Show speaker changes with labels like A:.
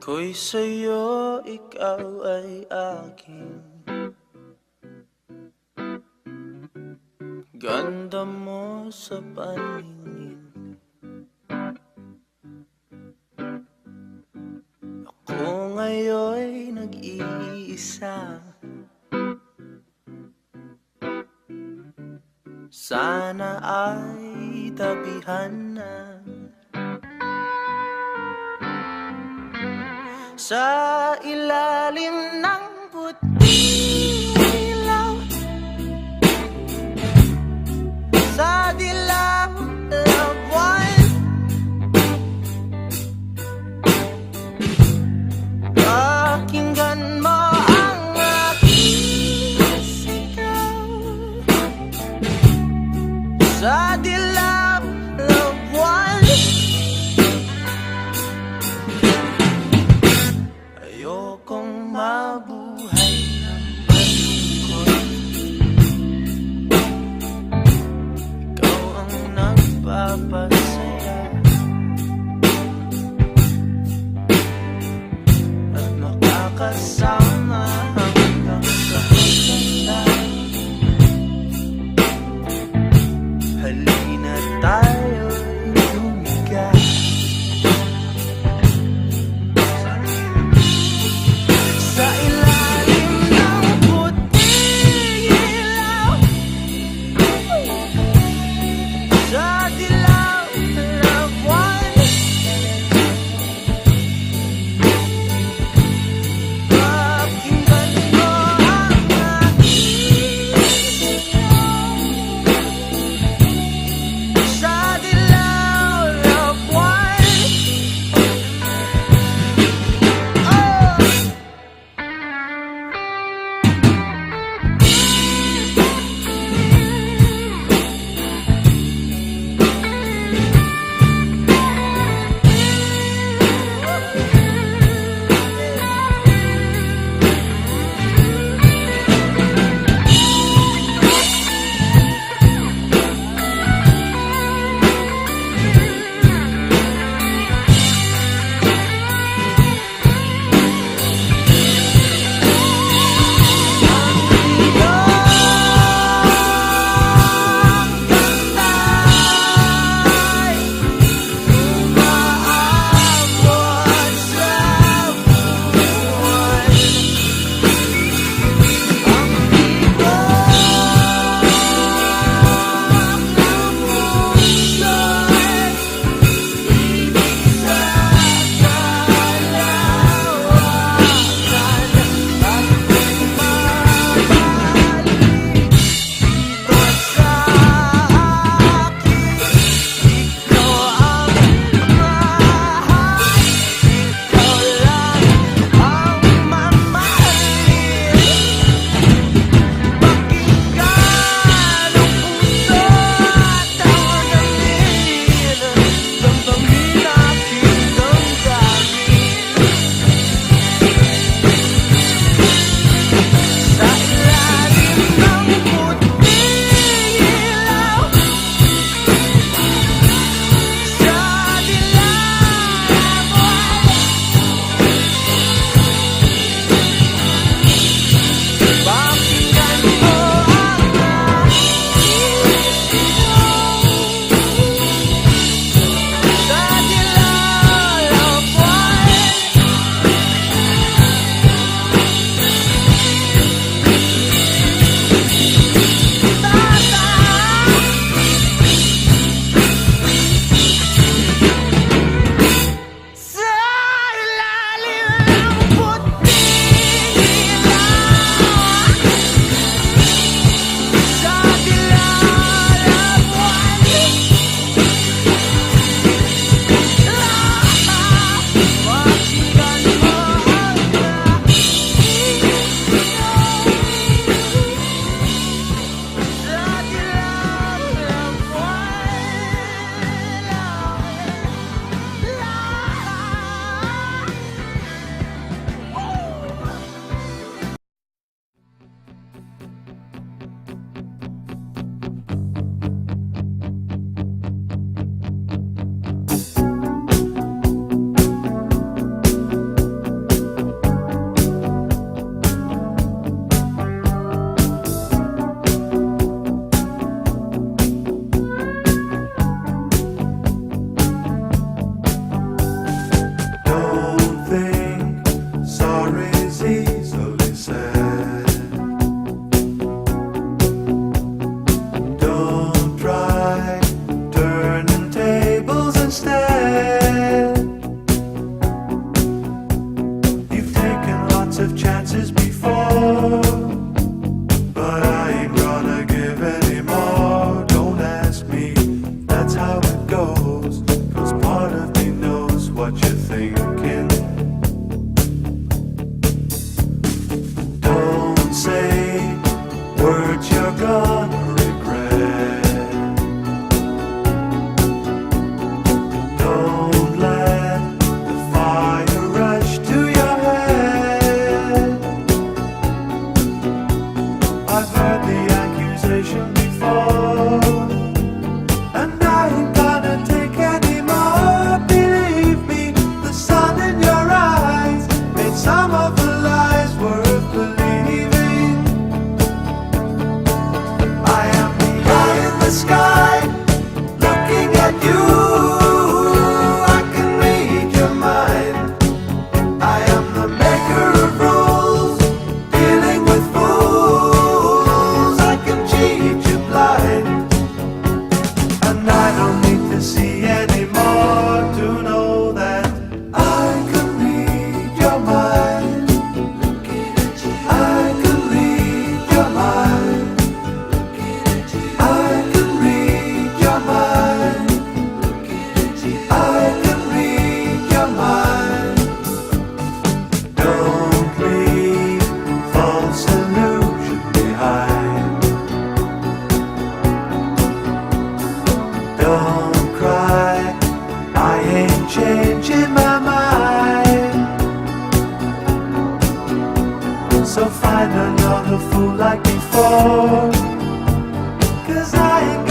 A: Ako'y sa'yo, ikaw ay akin. Ganda mo sa paningin. Ako ngayon'y nag-iisa. Sana ay tabihan na. Sa ilalim ng puting ilaw, sa dilaw na buwan, pakinggan mo ang aking sigaw. Sa dilaw na buwan, ayokong mabuhay ng malungkot. Ikaw ang nagpapasaya at makakasama hanggang sa pagtanda. Halina tayo'y lumiga. Sa ilalim ng puting ilaw, sa dilaw na buwan,
B: lots of chances before, but I ain't gonna give any more. Don't ask me, that's how it goes, 'cause part of me knows what you're thinking. Don't say words you're gonna regret. Don't let the fire rush to your head. I've heard the accusation before, and I ain't gonna take any more. Believe me, the sun in your eyes made some of the lies worth believing. I am the eye in the sky, looking at you. I can read your mind. I am the maker of rules, dealing with fools. I can cheat you blind, and I don't need to see anymore to know that I can read your mind. I can read your mind. I can read your mind. I can read your mind. Don't leave false illusion behind. Don't cry, I ain't changing my mind. So find another fool like before, 'cause I ain't